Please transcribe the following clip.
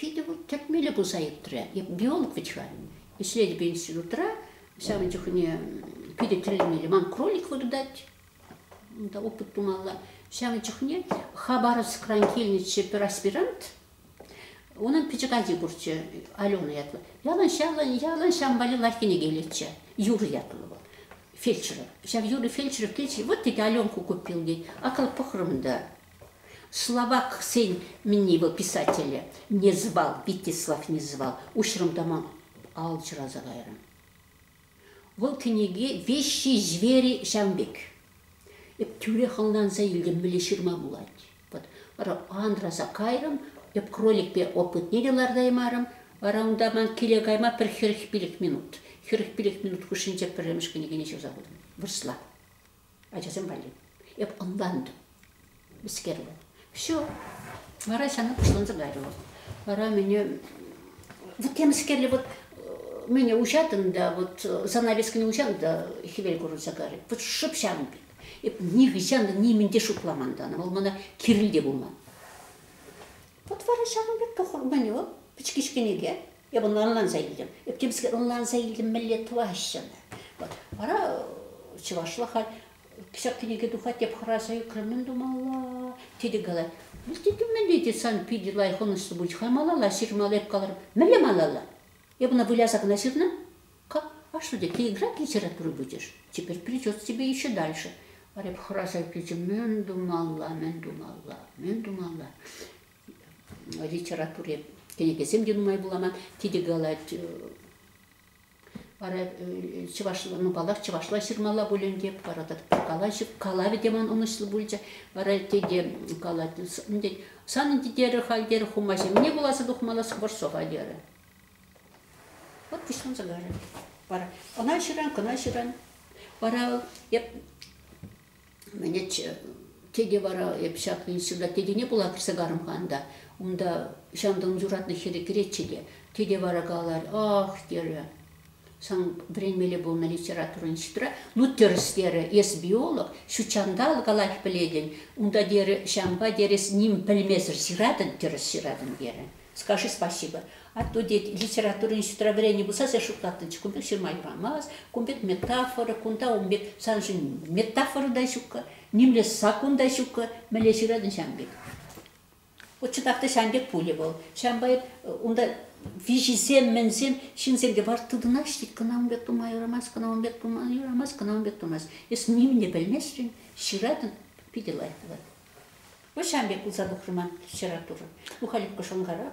Пиде вот терпмеле бузайыптыра. Биолог вечерами. Исследие по институтра, самое тихоне пиде трелемели, мам кролик выдать. Да опыт думала. Самое тихоне Хабаровск кранкельниче пераспирант. Onun pijakaji burcu Alona yatlı. Yalan şambali larkine gelitçe. Yuri yatlı bu. Фельдшер. Сейчас Юрий фельдшер, вот эти Аленку купил, акал похоронда. Словак сын мне его писателя не звал, Витислав не звал. Ушрам дома алчра загайрам. Вот книги «Вещи, звери, шамбек». Тюре халнан заилдем милиширма булать. Вот Андра закайрам, кролик бе опытнелиларда ямарам, вараунда ман киле гайма per 40 минут. 40 минут кушинче перемеш книги ничего забудем. Вырсла. А часом болим. Онланду. Бескерла. Все. Вара сана пошла загарила. Вара меня... Вот тем скерли вот... Меня ужатан, да, вот занавеска не ужан, да, хивель город загарит. Вот шепшан бит. Ни гисян, ни мендешу пламанда. Она мана кирилде бума. Вот вара сана бит похор манё. Пичкишкинеге. Я был онлайн заилдем. Я тем скер онлайн заилдем миллет ващана. Вот. Вара чевашлахаль. Кисак книги духать я пхарасаю кремен думала. Теди гала. Ты мелите сан пиди лай хонус будь хамалала сирмалеп калар. Меле малала. Я бы на вылязок насирна. Как? А что, ты играть литературу будешь? Теперь придется тебе еще дальше. А я пхарасаю пиди мен думала. Литературе книги земли думаю булама. Теди гала. Ара чевашла, ну балах чевашла сирмала буленде, пара так калачив, калави деман онуслы бульча, ара теде калат, сан дидер халдер хумаси, мне была задухмала скворцов адера. Вот пишло загара. Пара, она ширан, пара, я, мне теде вара, я пшакли сюда, теде не была крисагаром ханда, унда шамдан журатны херекречили, теде вара галар, ах, дере. Сан времени был на литературу института, ну терстера, есть биолог, шучандал галах пледен, унда дере шамба дере с ним пельмезер сиратен терсиратен дере. Скажи спасибо. А то литература института времени был сase шуктатен, кумбек ширмай рамаз, кумбек метафора, кунта умбек санжин метафора да шука, нимле сакун да шука, меле сиратен шамбек. Вот что-то шамбек пули был, шамбай унда вижизем, мензем, шинземде бар тудына штит, канаун бек тумай рамаз, канаун бек тумаз. Если ним не бельместрин, ширатен пиделай. Вот шамбек был задухрыман литература. Ну халипка шонгара,